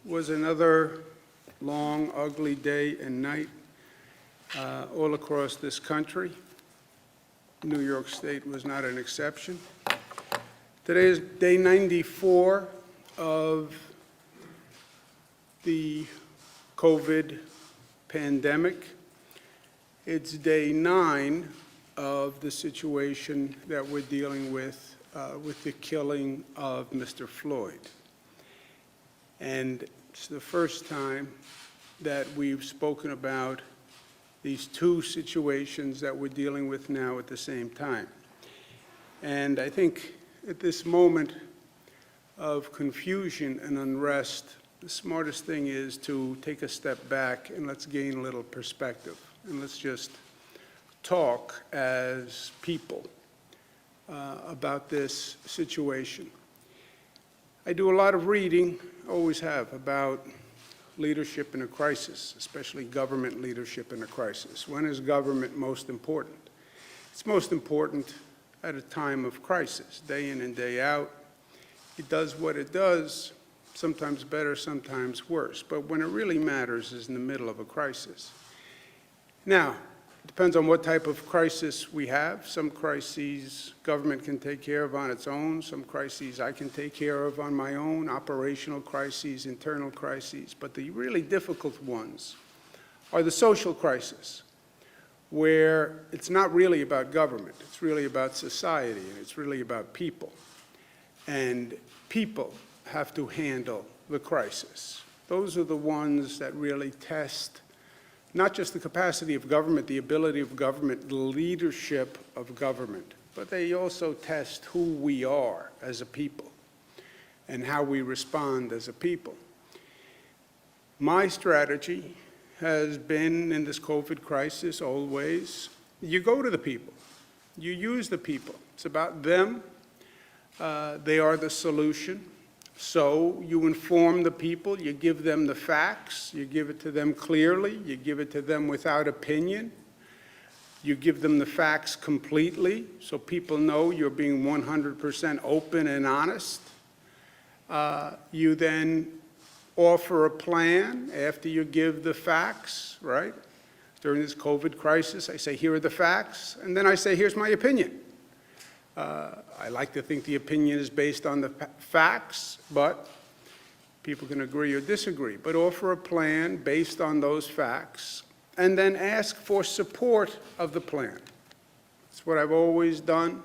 was another long, ugly day and night all across this country. New York State was not an exception. Today is day 94 of the COVID pandemic. It's day 9 of the situation that we're dealing with the killing of Mr. Floyd. And it's the first time that we've spoken about these two situations that we're dealing with now at the same time. And I think at this moment of confusion and unrest, the smartest thing is to take a step back and let's gain a little perspective. And let's just talk as people about this situation. I do a lot of reading, always have, about leadership in a crisis, especially government leadership in a crisis. When is government most important? It's most important at a time of crisis, day in and day out. It does what it does, sometimes better, sometimes worse. But when it really matters is in the middle of a crisis. Now, it depends on what type of crisis we have. Some crises government can take care of on its own. Some crises I can take care of on my own, operational crises, internal crises. But the really difficult ones are the social crises, where it's not really about government. It's really about society, and it's really about people. And people have to handle the crisis. Those are the ones that really test not just the capacity of government, the ability of government, the leadership of government, but they also test who we are as a people and how we respond as a people. My strategy has been in this COVID crisis always, you go to the people, you use the people. It's about them. They are the solution. So you inform the people, you give them the facts, you give it to them clearly, you give it to them without opinion, you give them the facts completely so people know you're being 100% open and honest. You then offer a plan after you give the facts, right? During this COVID crisis, I say, here are the facts, and then I say, here's my opinion. I like to think the opinion is based on the facts, but people can agree or disagree. But offer a plan based on those facts, and then ask for support of the plan. That's what I've always done.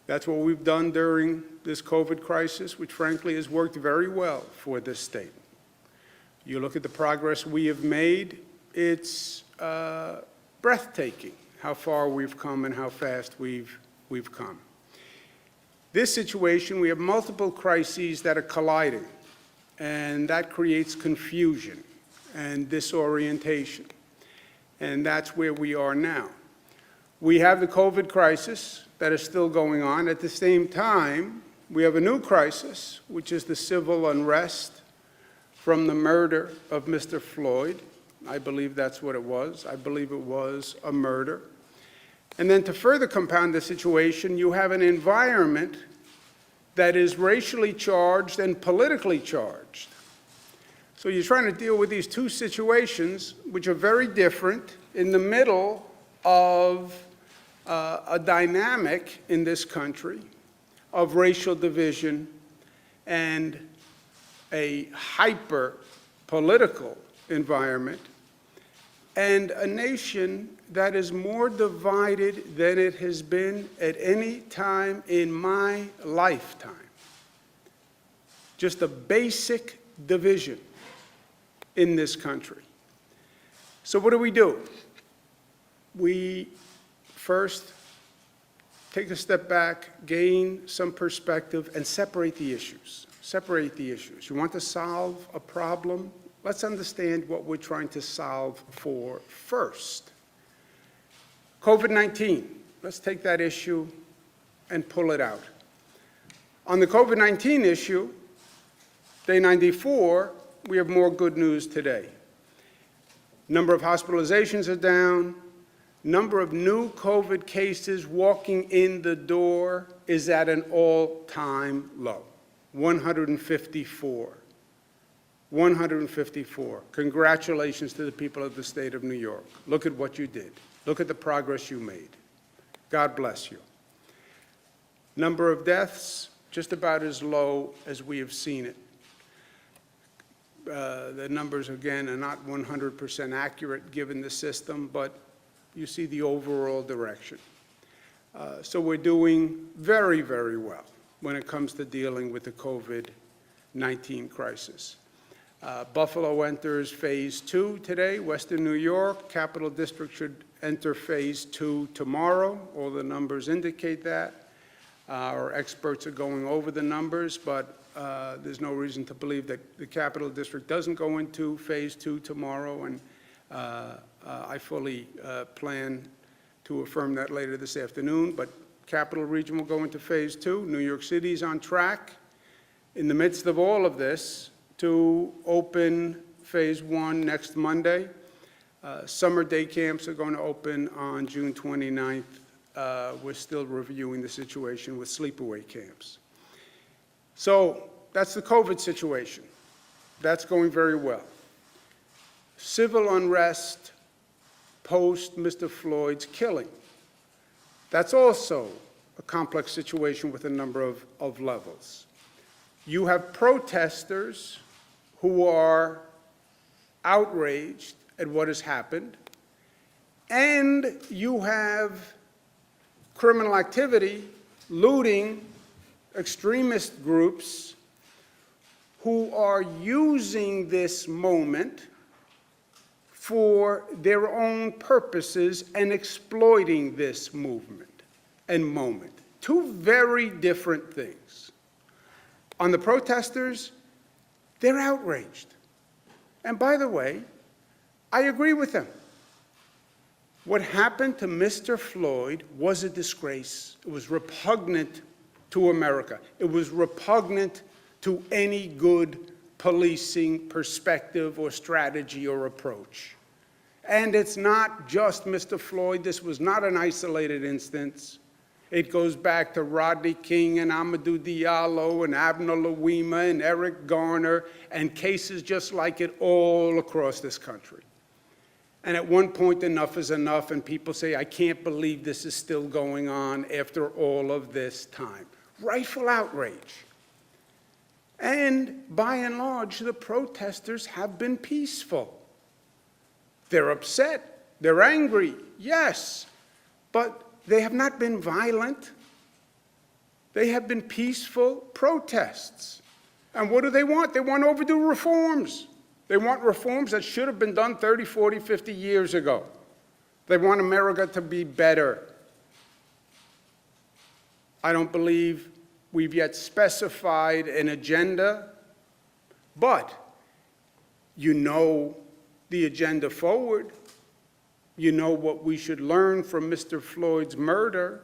That's what we've done during this COVID crisis, which frankly has worked very well for this state. You look at the progress we have made, it's breathtaking how far we've come and how fast we've come. This situation, we have multiple crises that are colliding, and that creates confusion and disorientation, and that's where we are now. We have the COVID crisis that is still going on. At the same time, we have a new crisis, which is the civil unrest from the murder of Mr. Floyd. I believe that's what it was. I believe it was a murder. And then to further compound the situation, you have an environment that is racially charged and politically charged. So you're trying to deal with these two situations, which are very different, in the middle of a dynamic in this country of racial division and a hyper-political environment, and a nation that is more divided than it has been at any time in my lifetime. Just a basic division in this country. So what do? We first take a step back, gain some perspective, and separate the issues. Separate the issues. You want to solve a problem? Let's understand what we're trying to solve for first. COVID-19, let's take that issue and pull it out. On the COVID-19 issue, day 94, we have more good news today. Number of hospitalizations are down. Number of new COVID cases walking in the door is at an all-time low, 154. 154. Congratulations to the people of the state of New York. Look at what you did. Look at the progress you made. God bless you. Number of deaths, just about as low as we have seen it. The numbers, again, are not 100% accurate given the system, but you see the overall direction. So we're doing very, very well when it comes to dealing with the COVID-19 crisis. Buffalo enters phase 2 today. Western New York, Capital District should enter phase 2 tomorrow. All the numbers indicate that. Our experts are going over the numbers, but there's no reason to believe that the Capital District doesn't go into phase 2 tomorrow, and I fully plan to affirm that later this afternoon. But Capital Region will go into phase 2. New York City is on track in the midst of all of this to open phase 1 next Monday. Summer day camps are going to open on June 29th. We're still reviewing the situation with sleepaway camps. So that's the COVID situation. That's going very well. Civil unrest post Mr. Floyd's killing. That's also a complex situation with a number of levels. You have protesters who are outraged at what has happened, and you have criminal activity, looting, extremist groups who are using this moment for their own purposes and exploiting this movement and moment. Two very different things. On the protesters, they're outraged. And by the way, I agree with them. What happened to Mr. Floyd was a disgrace. It was repugnant to America. It was repugnant to any good policing perspective or strategy or approach. And it's not just Mr. Floyd. This was not an isolated instance. It goes back to Rodney King and Amadou Diallo and Abner Louima and Eric Garner and cases just like it all across this country. And at one point, enough is enough, and people say, I can't believe this is still going on after all of this time. Rightful outrage. And by and large, the protesters have been peaceful. They're upset, they're angry, yes, but they have not been violent. They have been peaceful protests. And what do they want? They want overdue reforms. They want reforms that should have been done 30, 40, 50 years ago. They want America to be better. I don't believe we've yet specified an agenda, but you know the agenda forward. You know what we should learn from Mr. Floyd's murder.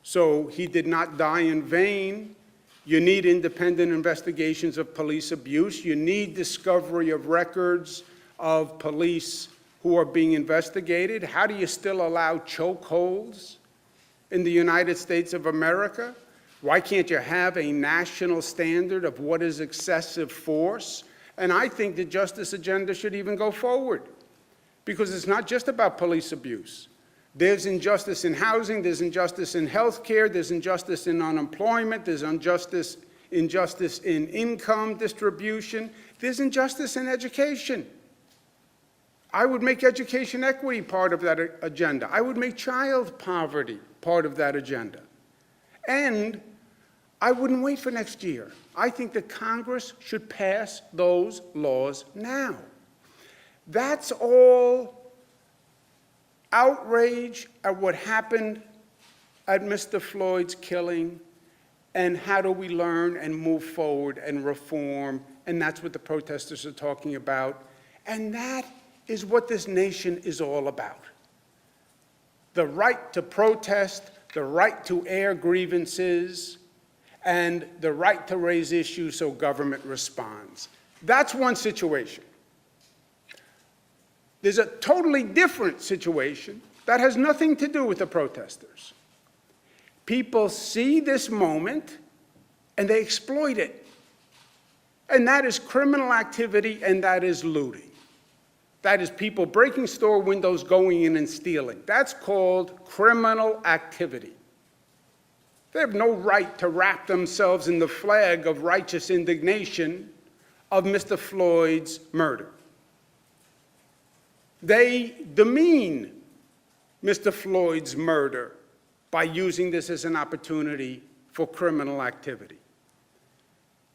So he did not die in vain. You need independent investigations of police abuse. You need discovery of records of police who are being investigated. How do you still allow chokeholds in the United States of America? Why can't you have a national standard of what is excessive force? And I think the justice agenda should even go forward, because it's not just about police abuse. There's injustice in housing, there's injustice in health care, there's injustice in unemployment, there's injustice in income distribution, there's injustice in education. I would make education equity part of that agenda. I would make child poverty part of that agenda. And I wouldn't wait for next year. I think that Congress should pass those laws now. That's all outrage at what happened at Mr. Floyd's killing, and how do we learn and move forward and reform, and that's what the protesters are talking about, and that is what this nation is all about. The right to protest, the right to air grievances, and the right to raise issues so government responds. That's one situation. There's a totally different situation that has nothing to do with the protesters. People see this moment and they exploit it. And that is criminal activity, and that is looting. That is people breaking store windows, going in and stealing. That's called criminal activity. They have no right to wrap themselves in the flag of righteous indignation of Mr. Floyd's murder. They demean Mr. Floyd's murder by using this as an opportunity for criminal activity.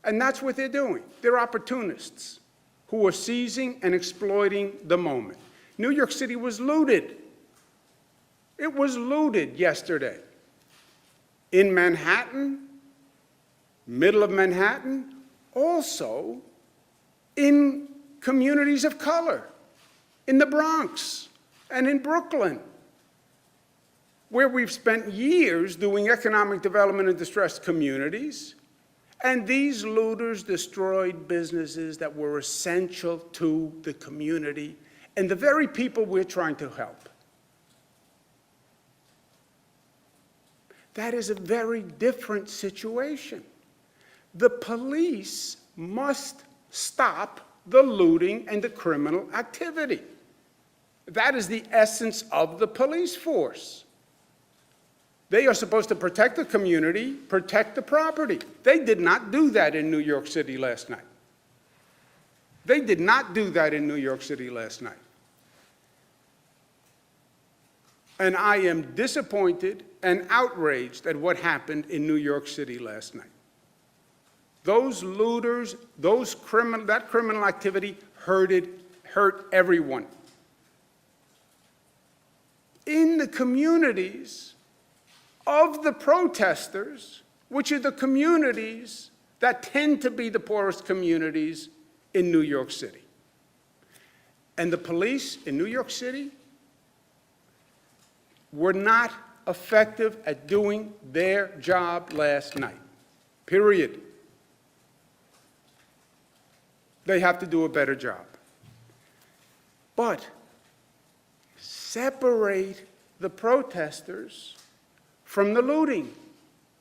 And that's what they're doing. They're opportunists who are seizing and exploiting the moment. New York City was looted. It was looted yesterday. In Manhattan, middle of Manhattan, also in communities of color, in the Bronx and in Brooklyn, where we've spent years doing economic development in distressed communities, and these looters destroyed businesses that were essential to the community and the very people we're trying to help. That is a very different situation. The police must stop the looting and the criminal activity. That is the essence of the police force. They are supposed to protect the community, protect the property. They did not do that in New York City last night. They did not do that in New York City last night. And I am disappointed and outraged at what happened in New York City last night. Those looters, that criminal activity hurt everyone. In the communities of the protesters, which are the communities that tend to be the poorest communities in New York City. And the police in New York City were not effective at doing their job last night, period. They have to do a better job. But separate the protesters from the looting.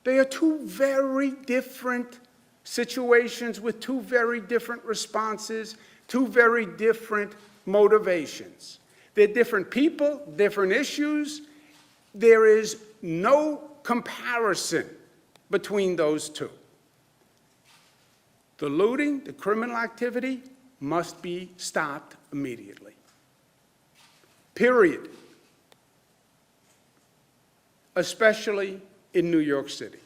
They are two very different situations with two very different responses, two very different motivations. They're different people, different issues. There is no comparison between those two. The looting, the criminal activity, must be stopped immediately. Period. Especially in New York City.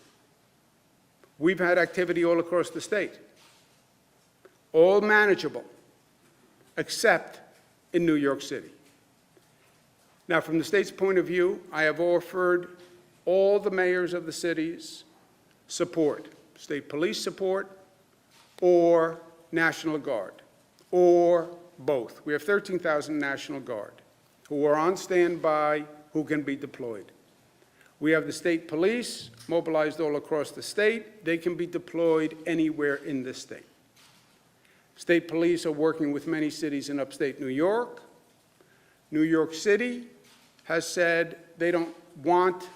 We've had activity all across the state, all manageable, except in New York City. Now, from the state's point of view, I have offered all the mayors of the cities support, state police support, or National Guard, or both. We have 13,000 National Guard who are on standby, who can be deployed. We have the state police mobilized all across the state. They can be deployed anywhere in the state. State police are working with many cities in upstate New York. New York City has said they don't want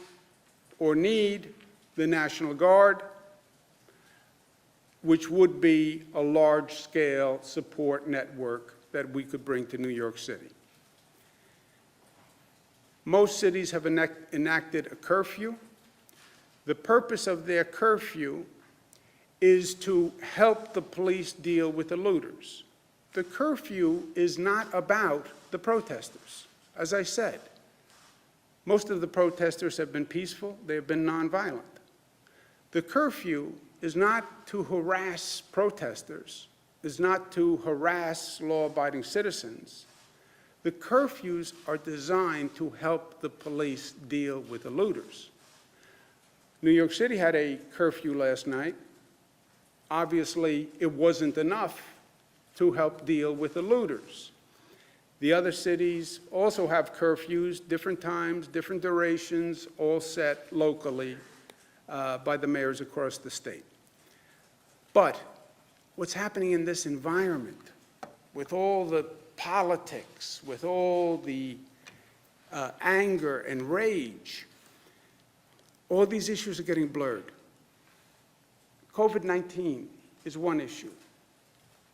or need the National Guard, which would be a large-scale support network that we could bring to New York City. Most cities have enacted a curfew. The purpose of their curfew is to help the police deal with the looters. The curfew is not about the protesters, as I said. Most of the protesters have been peaceful. They have been nonviolent. The curfew is not to harass protesters, is not to harass law-abiding citizens. The curfews are designed to help the police deal with the looters. New York City had a curfew last night. Obviously, it wasn't enough to help deal with the looters. The other cities also have curfews, different times, different durations, all set locally by the mayors across the state. But what's happening in this environment, with all the politics, with all the anger and rage, all these issues are getting blurred. COVID-19 is one issue.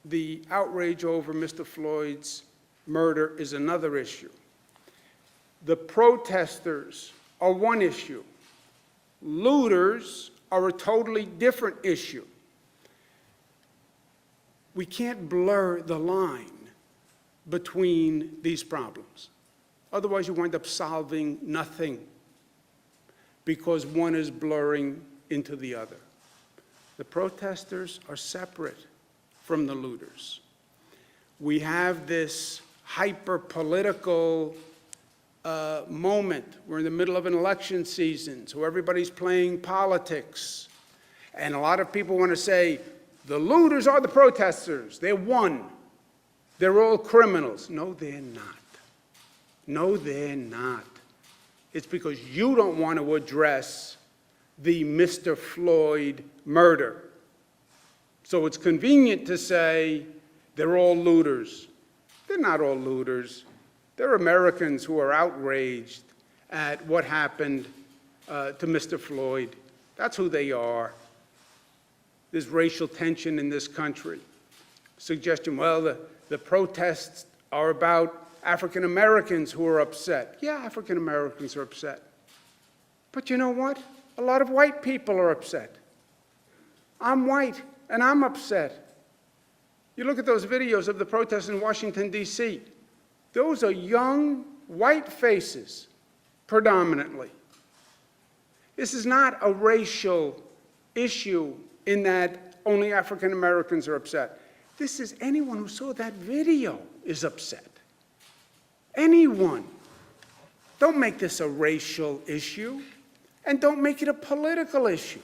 the outrage over Mr. Floyd's murder is another issue. The protesters are one issue. Looters are a totally different issue. We can't blur the line between these problems. Otherwise, you wind up solving nothing because one is blurring into the other. The protesters are separate from the looters. We have this hyper-political moment. We're in the middle of an election season, so everybody's playing politics. And a lot of people want to say, the looters are the protesters. They're one. They're all criminals. No, they're not. No, they're not. It's because you don't want to address the Mr. Floyd murder. So it's convenient to say they're all looters. They're not all looters. They're Americans who are outraged at what happened to Mr. Floyd. That's who they are. There's racial tension in this country. Suggestion, well, the protests are about African Americans who are upset. Yeah, African Americans are upset. But you know what? A lot of white people are upset. I'm white, and I'm upset. You look at those videos of the protests in Washington, D.C. Those are young, white faces, predominantly. This is not a racial issue in that only African Americans are upset. This is anyone who saw that video is upset. Anyone. Don't make this a racial issue, and don't make it a political issue.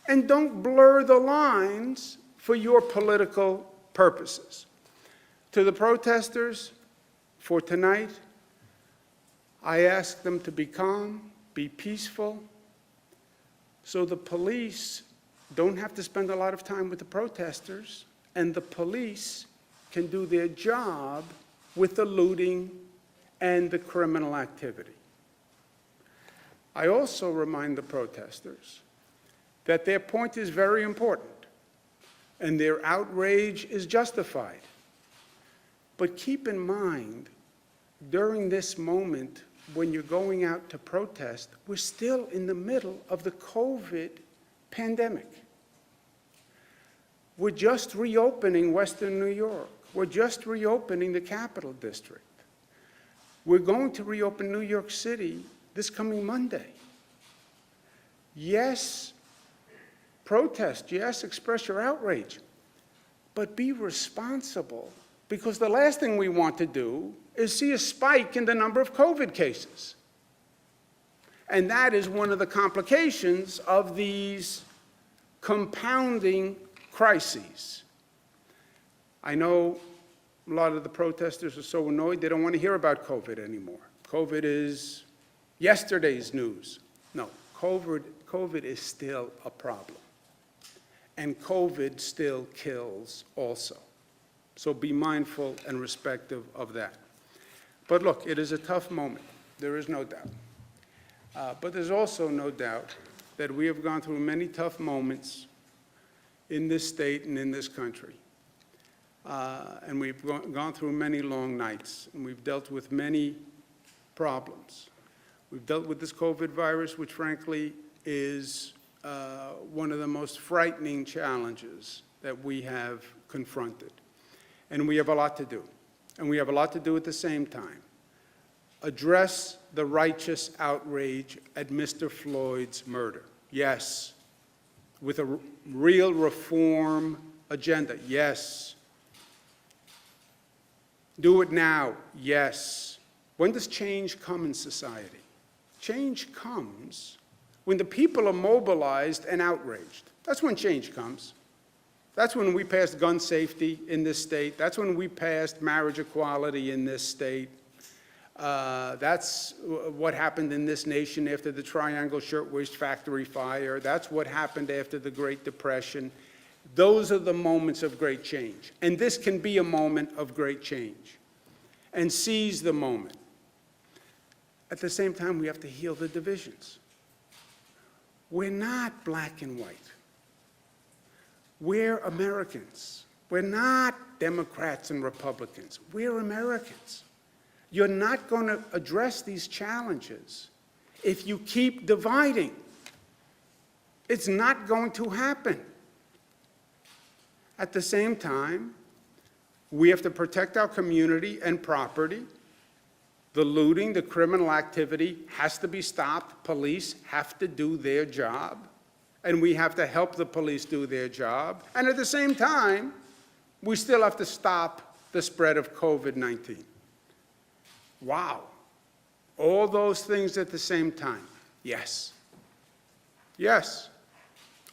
And don't blur the lines for your political purposes. To the protesters, for tonight, I ask them to be calm, be peaceful, so the police don't have to spend a lot of time with the protesters, and the police can do their job with the looting and the criminal activity. I also remind the protesters that their point is very important, and their outrage is justified. But keep in mind, during this moment, when you're going out to protest, we're still in the middle of the COVID pandemic. We're just reopening Western New York. We're just reopening the Capital District. We're going to reopen New York City this coming Monday. Yes, protest. Yes, express your outrage. But be responsible, because the last thing we want to do is see a spike in the number of COVID cases. And that is one of the complications of these compounding crises. I know a lot of the protesters are so annoyed they don't want to hear about COVID anymore. COVID is yesterday's news. No, COVID is still a problem. And COVID still kills also. So be mindful and respectful of that. But look, it is a tough moment. There is no doubt. But there's also no doubt that we have gone through many tough moments in this state and in this country. And we've gone through many long nights, and we've dealt with many problems. We've dealt with this COVID virus, which frankly is one of the most frightening challenges that we have confronted. And we have a lot to do. And we have a lot to do at the same time. Address the righteous outrage at Mr. Floyd's murder. Yes. With a real reform agenda. Yes. Do it now. Yes. When does change come in society? Change comes when the people are mobilized and outraged. That's when change comes. That's when we passed gun safety in this state. That's when we passed marriage equality in this state. That's what happened in this nation after the Triangle Shirtwaist Factory fire. That's what happened after the Great Depression. Those are the moments of great change. And this can be a moment of great change. And seize the moment. At the same time, we have to heal the divisions. We're not black and white. We're Americans. We're not Democrats and Republicans. We're Americans. You're not going to address these challenges if you keep dividing. It's not going to happen. At the same time, we have to protect our community and property. The looting, the criminal activity has to be stopped. Police have to do their job, and we have to help the police do their job. And at the same time, we still have to stop the spread of COVID-19. Wow. All those things at the same time. Yes. Yes.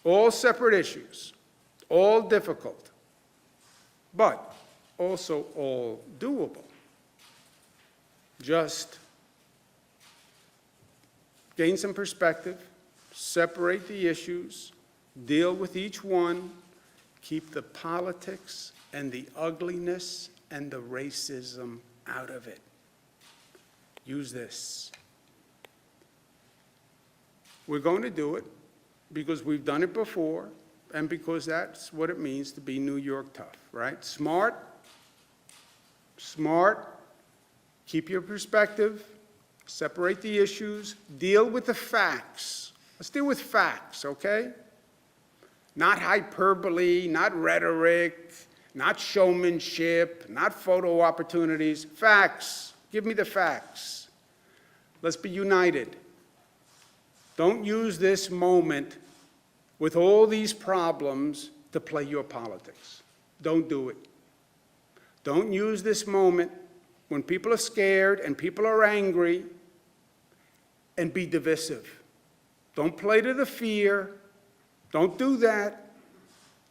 All separate issues, all difficult, but also all doable. Just gain some perspective, separate the issues, deal with each one, keep the politics and the ugliness and the racism out of it. Use this. We're going to do it because we've done it before and because that's what it means to be New York tough, right? Smart, keep your perspective, separate the issues, deal with the facts. Let's deal with facts, okay? Not hyperbole, not rhetoric, not showmanship, not photo opportunities. Facts. Give me the facts. Let's be united. Don't use this moment with all these problems to play your politics. Don't do it. Don't use this moment when people are scared and people are angry and be divisive. Don't play to the fear. Don't do that.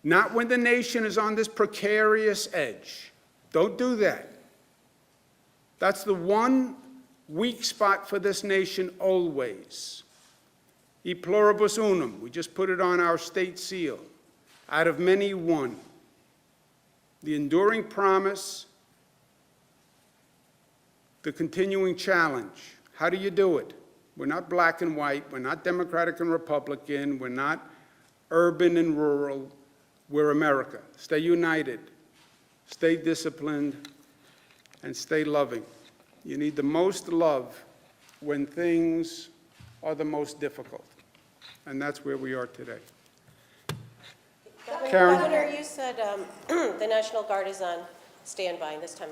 Not when the nation is on this precarious edge. Don't do that. That's the one weak spot for this nation always. E pluribus unum, we just put it on our state seal. Out of many, one. The enduring promise, the continuing challenge. How do you do it? We're not black and white. We're not Democratic and Republican. We're not urban and rural. We're America. Stay united. Stay disciplined. And stay loving. You need the most love when things are the most difficult. And that's where we are today. Karen? Governor, you said the National Guard is on standby. This time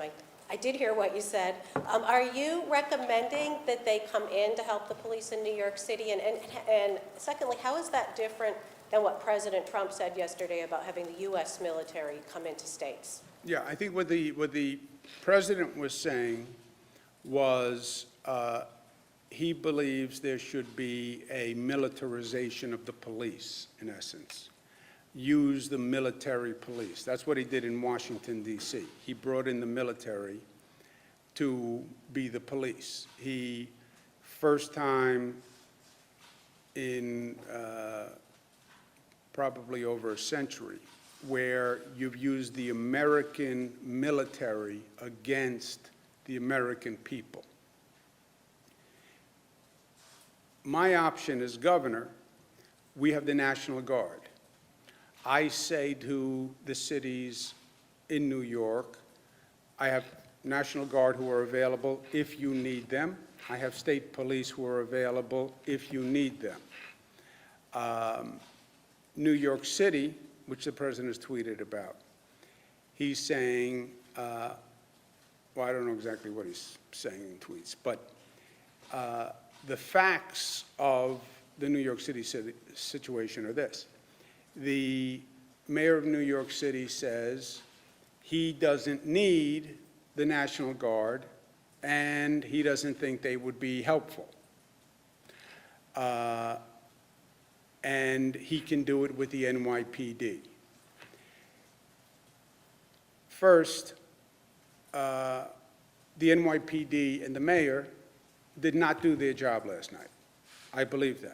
I did hear what you said. Are you recommending that they come in to help the police in New York City? And secondly, how is that different than what President Trump said yesterday about having the U.S. military come into states? Yeah, I think what the president was saying was he believes there should be a militarization of the police, in essence. Use the military police. That's what he did in Washington, D.C. He brought in the military to be the police. He, first time in probably over a century, where you've used the American military against the American people. My option as governor, we have the National Guard. I say to the cities in New York, I have National Guard who are available if you need them. I have state police who are available if you need them. New York City, which the president has tweeted about, he's saying, well, I don't know exactly what he's saying in tweets, but the facts of the New York City situation are this. The mayor of New York City says he doesn't need the National Guard and he doesn't think they would be helpful. And he can do it with the NYPD. First, the NYPD and the mayor did not do their job last night. I believe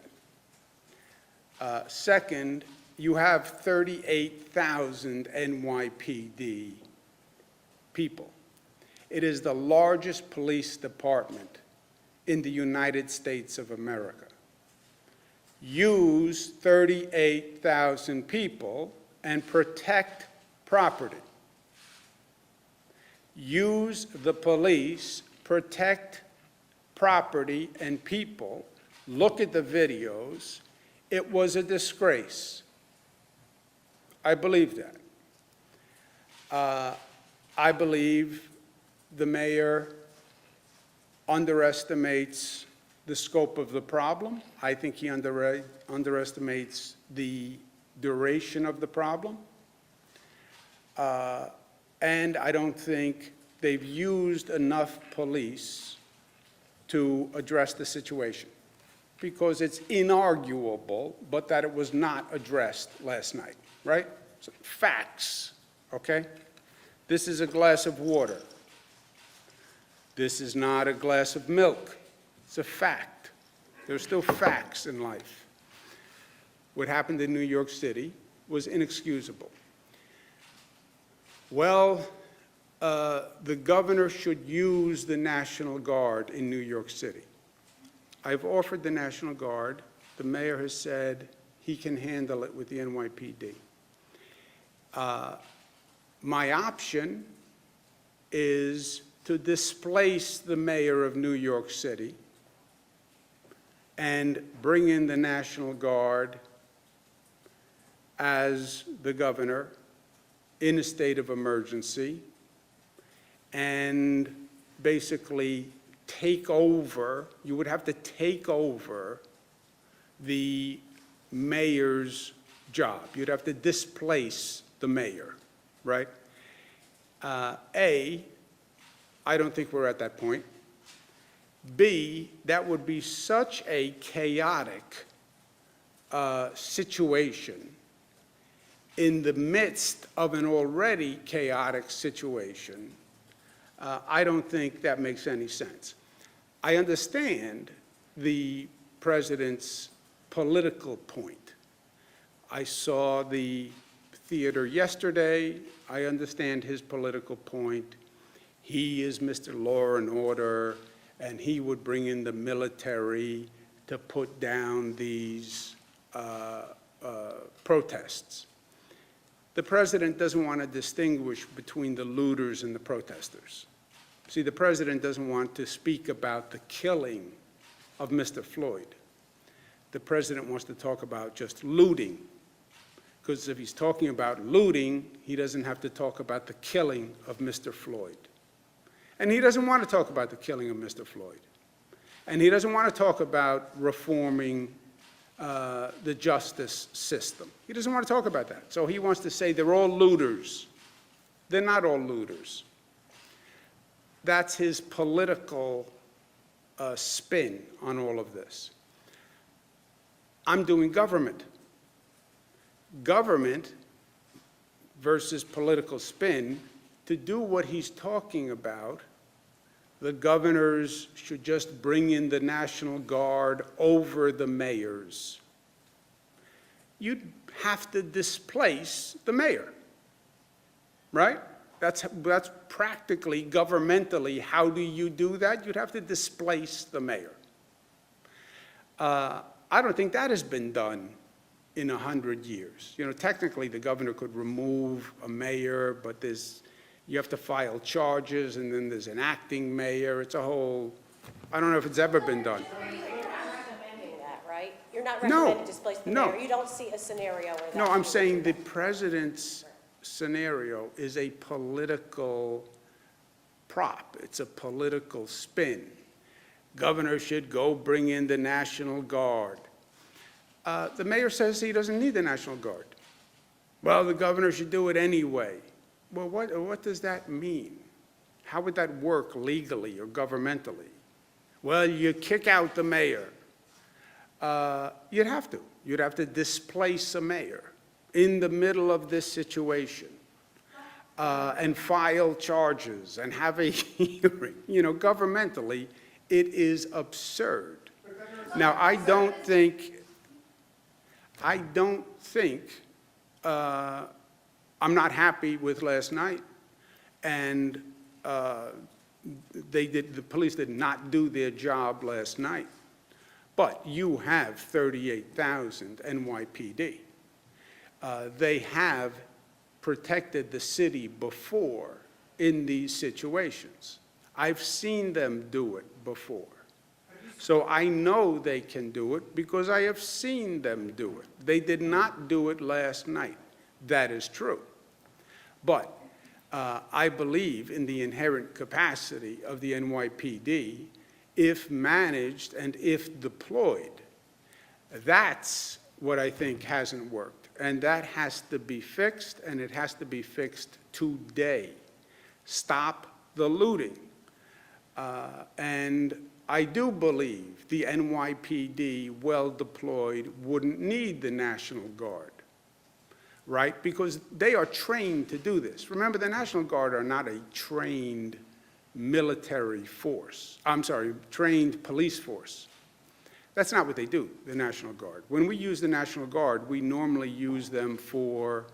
that. Second, you have 38,000 NYPD people. It is the largest police department in the United States of America. Use 38,000 people and protect property. Use the police, protect property and people. Look at the videos. It was a disgrace. I believe that. I believe the mayor underestimates the scope of the problem. I think he underestimates the duration of the problem. And I don't think they've used enough police to address the situation, because it's inarguable, but that it was not addressed last night, right? So, facts, okay? This is a glass of water. This is not a glass of milk. It's a fact. There's still facts in life. What happened in New York City was inexcusable. Well, the governor should use the National Guard in New York City. I've offered the National Guard. The mayor has said he can handle it with the NYPD. My option is to displace the mayor of New York City and bring in the National Guard as the governor in a state of emergency and basically take over. You would have to take over the mayor's job. You'd have to displace the mayor, right? A, I don't think we're at that point. B, that would be such a chaotic situation in the midst of an already chaotic situation. I don't think that makes any sense. I understand the president's political point. I saw the theater yesterday. I understand his political point. He is Mr. Law and Order, and he would bring in the military to put down these protests. The president doesn't want to distinguish between the looters and the protesters. See, the president doesn't want to speak about the killing of Mr. Floyd. The president wants to talk about just looting, because if he's talking about looting, he doesn't have to talk about the killing of Mr. Floyd. And he doesn't want to talk about the killing of Mr. Floyd. And he doesn't want to talk about reforming the justice system. He doesn't want to talk about that. So he wants to say they're all looters. They're not all looters. That's his political spin on all of this. I'm doing government. Government versus political spin. To do what he's talking about, the governors should just bring in the National Guard over the mayors. You'd have to displace the mayor, right? That's practically, governmentally, how do you do that? You'd have to displace the mayor. I don't think that has been done in 100 years. You know, technically, the governor could remove a mayor, but you have to file charges, and then there's an acting mayor. It's a whole, I don't know if it's ever been done. You're not recommending that, right? You're not recommending displace the mayor? You don't see a scenario where that... No, I'm saying the president's scenario is a political prop. It's a political spin. Governor should go bring in the National Guard. The mayor says he doesn't need the National Guard. Well, the governor should do it anyway. Well, what does that mean? How would that work legally or governmentally? Well, you kick out the mayor. You'd have to. You'd have to displace a mayor in the middle of this situation and file charges and have a hearing. You know, governmentally, it is absurd. Now, I don't think I'm not happy with last night, and the police did not do their job last night. But you have 38,000 NYPD. They have protected the city before in these situations. I've seen them do it before. So I know they can do it because I have seen them do it. They did not do it last night. That is true. But I believe in the inherent capacity of the NYPD if managed and if deployed. That's what I think hasn't worked. And that has to be fixed, and it has to be fixed today. Stop the looting. And I do believe the NYPD, well deployed, wouldn't need the National Guard, right? Because they are trained to do this. Remember, the National Guard are not a trained military force. I'm sorry, trained police force. That's not what they do, the National Guard. When we use the National Guard, we normally use them for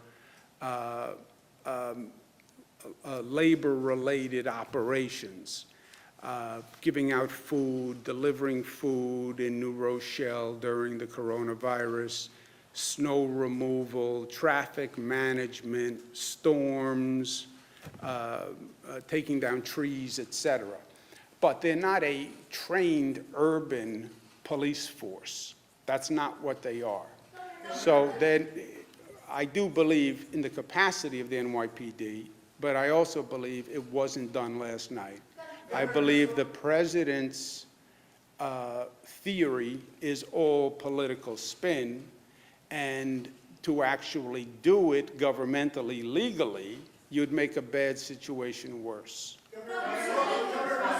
labor-related operations, giving out food, delivering food in New Rochelle during the coronavirus, snow removal, traffic management, storms, taking down trees, etc. But they're not a trained urban police force. That's not what they are. So then I do believe in the capacity of the NYPD, but I also believe it wasn't done last night. I believe the president's theory is all political spin, and to actually do it governmentally, legally, you'd make a bad situation worse.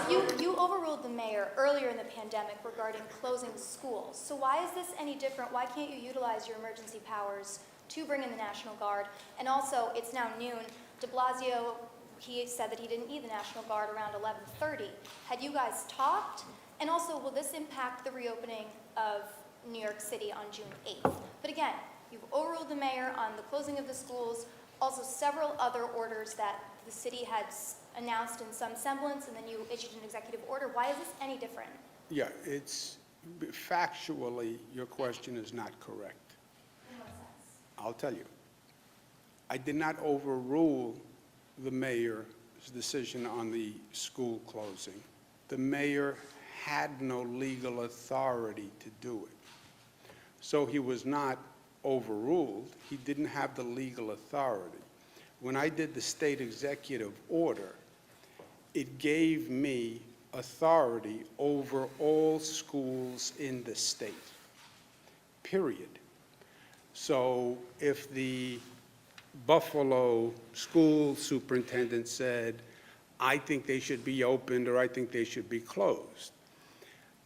You overruled the mayor earlier in the pandemic regarding closing schools. So why is this any different? Why can't you utilize your emergency powers to bring in the National Guard? And also, it's now noon. De Blasio, he said that he didn't need the National Guard around 11:30. Had you guys talked? And also, will this impact the reopening of New York City on June 8th? But again, you've overruled the mayor on the closing of the schools, also several other orders that the city had announced in some semblance, and then you issued an executive order. Why is this any different? Yeah, it's factually, your question is not correct. In what sense? I'll tell you. I did not overrule the mayor's decision on the school closing. The mayor had no legal authority to do it. So he was not overruled. He didn't have the legal authority. When I did the state executive order, it gave me authority over all schools in the state, period. So if the Buffalo school superintendent said, I think they should be opened or I think they should be closed,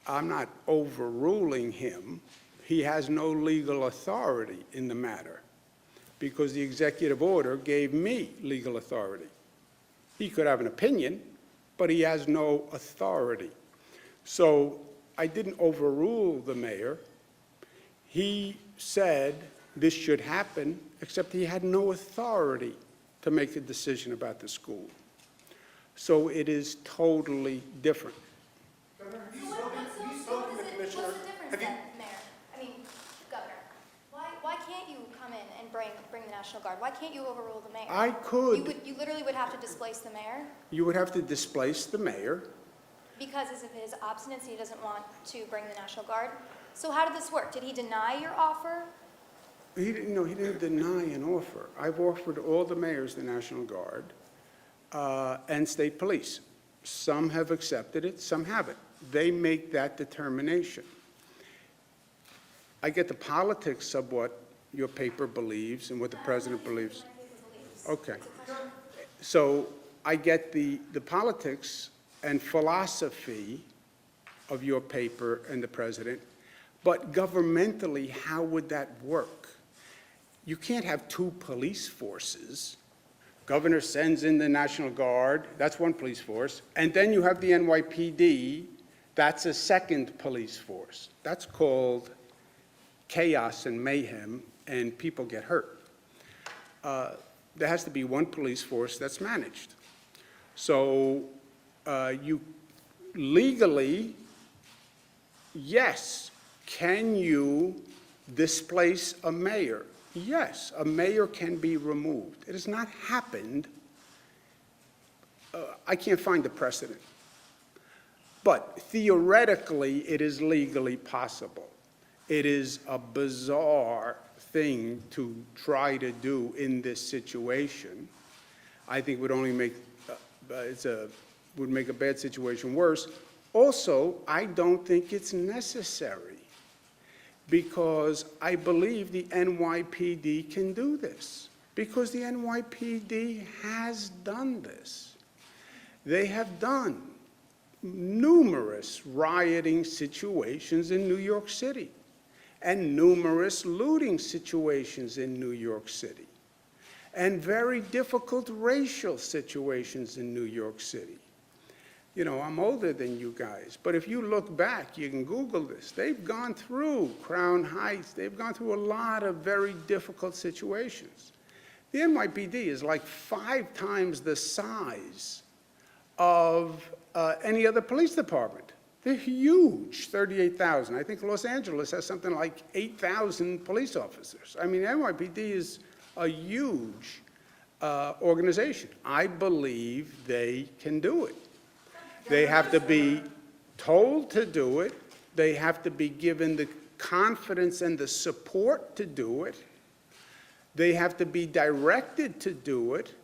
I'm not overruling him. He has no legal authority in the matter because the executive order gave me legal authority. He could have an opinion, but he has no authority. So I didn't overrule the mayor. He said this should happen, except he had no authority to make a decision about the school. So it is totally different. Governor, have you So spoken to the commissioner? what's the difference then, Mayor? I mean, Governor, why can't you come in and bring the National Guard? Why can't you overrule the mayor? I could. You literally would have to displace the mayor You would have to displace the mayor. because of his obstinacy, he doesn't want to bring the National Guard. So how did this work? Did he deny your offer? He didn't deny an offer. I've offered all the mayors the National Guard and state police. Some have accepted it, some haven't. They make that determination. I get the politics of what your paper believes and what the president believes. Okay. So I get the politics and philosophy of your paper and the president, but governmentally, how would that work? You can't have two police forces. Governor sends in the National Guard, that's one police force, and then you have the NYPD, that's a second police force. That's called chaos and mayhem, and people get hurt. There has to be one police force that's managed. So you legally, yes, can you displace a mayor? yes, a mayor can be removed. It has not happened. I can't find the precedent. But theoretically, it is legally possible. It is a bizarre thing to try to do in this situation. I think would only make would make a bad situation worse. Also, I don't think it's necessary because I believe the NYPD can do this because the NYPD has done this. They have done numerous rioting situations in New York City and numerous looting situations in New York City and very difficult racial situations in New York City. You know, I'm older than you guys, but if you look back, you can Google this. They've gone through Crown Heights. They've gone through a lot of very difficult situations. The NYPD is like 5 times the size of any other police department. They're huge, 38,000. I think Los Angeles has something like 8,000 police officers. I mean, NYPD is a huge organization. I believe they can do it. They have to be told to do it. They have to be given the confidence and the support to do it. They have to be directed to do it.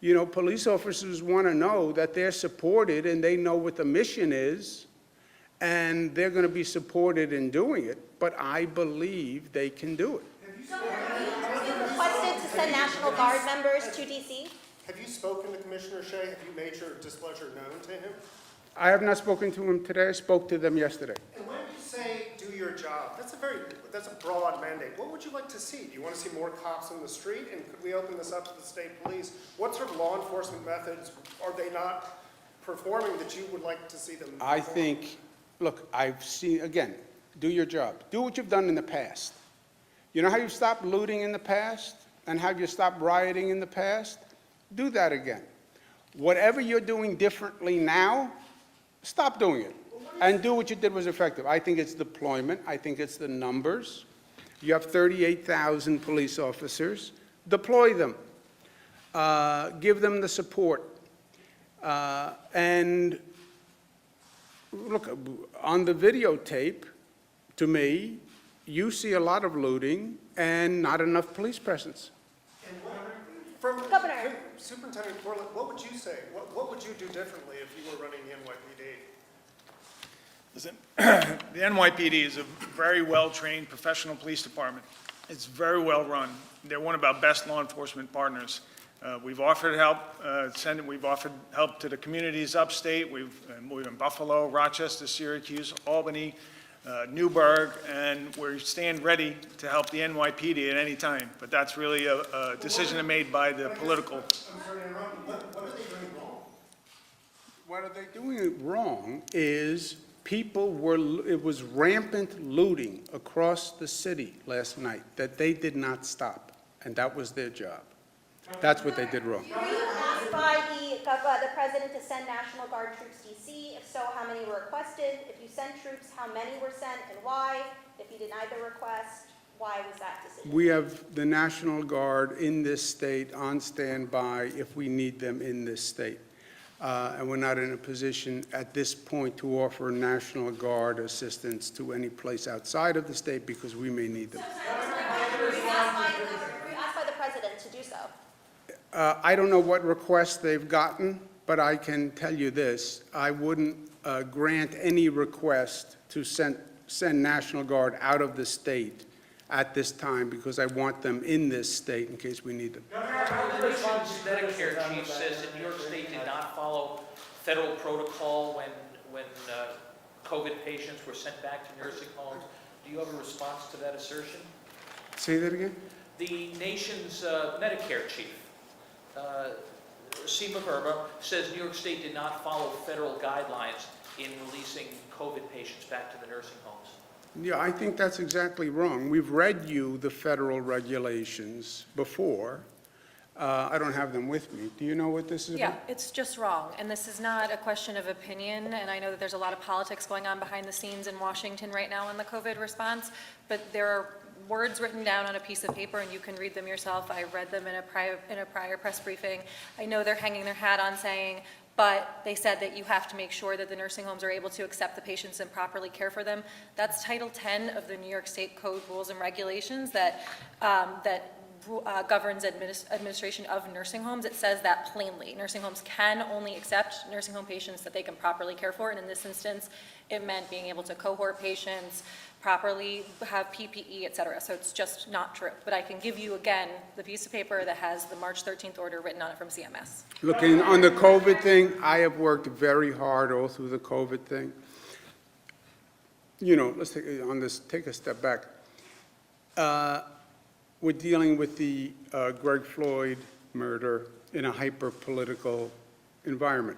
You know, police officers want to know that they're supported and they know what the mission is, and they're going to be supported in doing it, but I believe they can do it. Have you requested to send National Guard members to DC? Have you spoken to Commissioner Shea? Have you made your displeasure known to him? I have not spoken to him today. I spoke to them yesterday. And when you say do your job, that's a broad mandate. What would you like to see? Do you want to see more cops in the street? And could we open this up to the state police? What sort of law enforcement methods are they not performing that you would like to see them perform? I think, look, I've seen, again, do your job. Do what you've done in the past. You know how you stopped looting in the past and how you stopped rioting in the past? Do that again. Whatever you're doing differently now, stop doing it and do what you did was effective. I think it's deployment. I think it's the numbers. You have 38,000 police officers. Deploy them. Give them the support. And look, on the videotape, to me, you see a lot of looting and not enough police presence. And from Governor. Superintendent Corlett, what would you say? What would you do differently if you were running the NYPD? Listen, the NYPD is a very well-trained professional police department. It's very well-run. They're one of our best law enforcement partners. We've offered help, we've offered help to the communities upstate. We've in Buffalo, Rochester, Syracuse, Albany, Newburgh, and we stand ready to help the NYPD at any time. But that's really a decision made by the political. I'm sorry to interrupt you. What are they doing wrong? What are they doing wrong is it was rampant looting across the city last night that they did not stop, and that was their job. That's what they did wrong. Were you asked by the president to send National Guard troops to DC? If so, how many were requested? If you sent troops, how many were sent and why? If you denied the request, why was that decision? We have the National Guard in this state on standby if we need them in this state. And we're not in a position at this point to offer National Guard assistance to any place outside of the state because we may need them. Were you asked by the president to do so? I don't know what requests they've gotten, but I can tell you this. I wouldn't grant any request to send National Guard out of the state at this time because I want them in this state in case we need them. The nation's Medicare chief says that New York State did not follow federal protocol when COVID patients were sent back to nursing homes. Do you have a response to that assertion? Say that again? The nation's Medicare chief, Seema Verma, says New York State did not follow federal guidelines in releasing COVID patients back to the nursing homes. Yeah, I think that's exactly wrong. We've read you the federal regulations before. I don't have them with me. Do you know what this is Yeah, about? it's just wrong, and this is not a question of opinion, and I know that there's a lot of politics going on behind the scenes in Washington right now on the COVID response, but there are words written down on a piece of paper, and you can read them yourself. I read them in a prior press briefing. I know they're hanging their hat on saying, but they said that you have to make sure that the nursing homes are able to accept the patients and properly care for them. That's Title 10 of the New York State Code Rules and Regulations that governs administration of nursing homes. It says that plainly. Nursing homes can only accept nursing home patients that they can properly care for, and in this instance, it meant being able to cohort patients, properly have PPE, et cetera. So it's just not true. But I can give you, again, the piece of paper that has the March 13th order written on it from CMS. Looking on the COVID thing, I have worked very hard all through the COVID thing. You know, let's take a step back. We're dealing with the Greg Floyd murder in a hyper-political environment.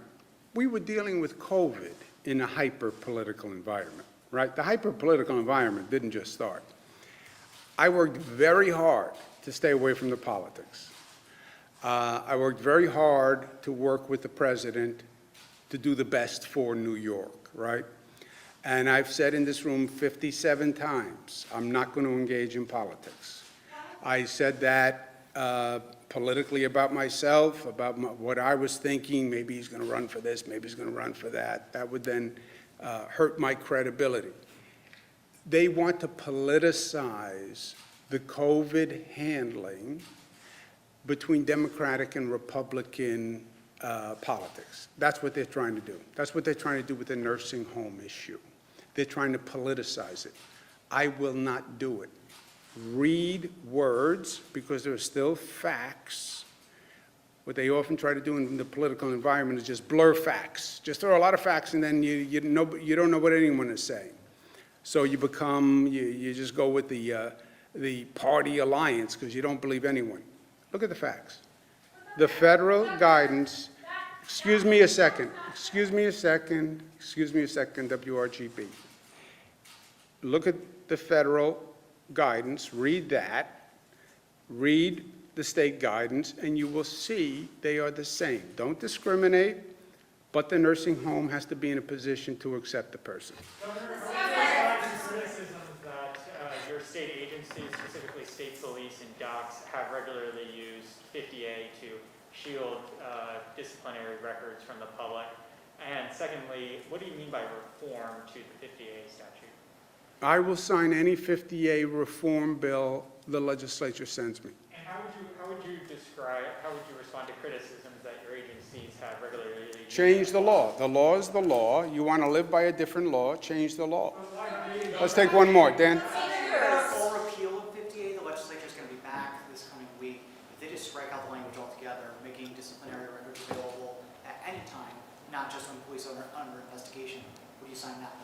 We were dealing with COVID in a hyper-political environment, right? The hyper-political environment didn't just start. I worked very hard to stay away from the politics. I worked very hard to work with the president to do the best for New York, right? And I've said in this room 57 times, I'm not going to engage in politics. I said that politically about myself, about what I was thinking. Maybe he's going to run for this, maybe he's going to run for that. That would then hurt my credibility. They want to politicize the COVID handling between Democratic and Republican politics. That's what they're trying to do. That's what they're trying to do with the nursing home issue. They're trying to politicize it. I will not do it. Read words, because there are still facts. What they often try to do in the political environment is just blur facts. Just throw a lot of facts, and then you don't know what anyone is saying. So you just go with the party alliance because you don't believe anyone. Look at the facts. The federal guidance, excuse me a second, WRGB. Look at the federal guidance, read that, read the state guidance, and you will see they are the same. Don't discriminate, but the nursing home has to be in a position to accept the person. Criticism that your state agencies, specifically state police and docs, have regularly used 50A to shield disciplinary records from the public. And secondly, what do you mean by reform to the 50A statute? I will sign any 50A reform bill the legislature sends me. And how would you respond to criticisms that your agencies have regularly used? Change the law. The law is the law. You want to live by a different law, change the law. Let's take one more. Dan? Full repeal of 50A, the legislature is going to be back this coming week. If they just strike out the language altogether, making disciplinary records available at any time, not just when police are under investigation, would you sign that bill?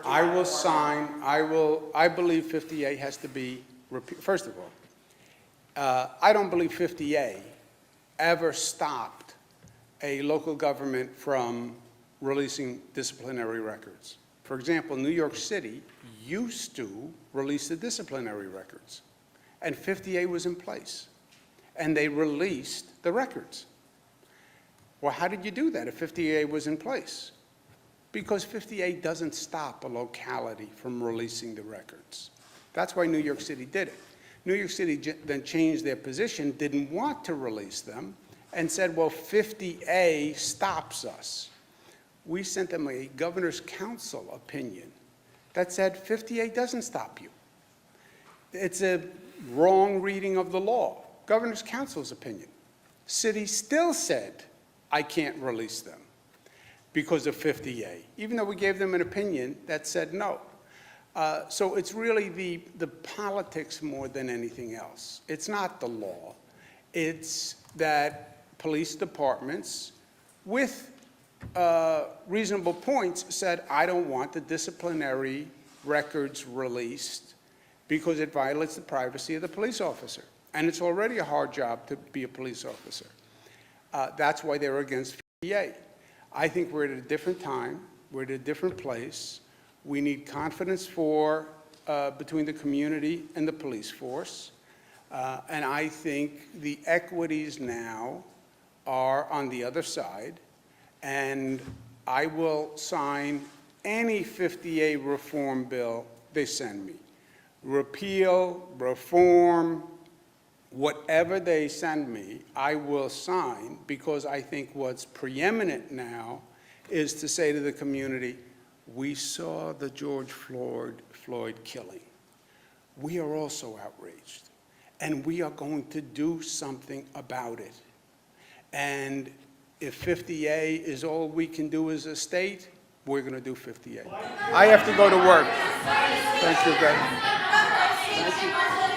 I will sign, I believe 50A has to be repealed. First of all, I don't believe 50A ever stopped a local government from releasing disciplinary records. For example, New York City used to release the disciplinary records, and 50A was in place, and they released the records. Well, how did you do that if 50A was in place? Because 50A doesn't stop a locality from releasing the records. That's why New York City did it. New York City then changed their position, didn't want to release them, and said, well, 50A stops us. We sent them a governor's council opinion that said 50A doesn't stop you. It's a wrong reading of the law. Governor's council's opinion. City still said, I can't release them because of 50A, even though we gave them an opinion that said no. So it's really the politics more than anything else. It's not the law. It's that police departments, with reasonable points, said, I don't want the disciplinary records released because it violates the privacy of the police officer. And it's already a hard job to be a police officer. That's why they're against 50A. I think we're at a different time. We're at a different place. We need confidence between the community and the police force. And I think the equities now are on the other side. And I will sign any 50A reform bill they send me. repeal, reform, whatever they send me, I will sign, because I think what's preeminent now is to say to the community, we saw the George Floyd killing. We are also outraged, and we are going to do something about it. And if 50A is all we can do as a state, we're going to do 50A. I have to go to work. Thank you, guys. Thank you.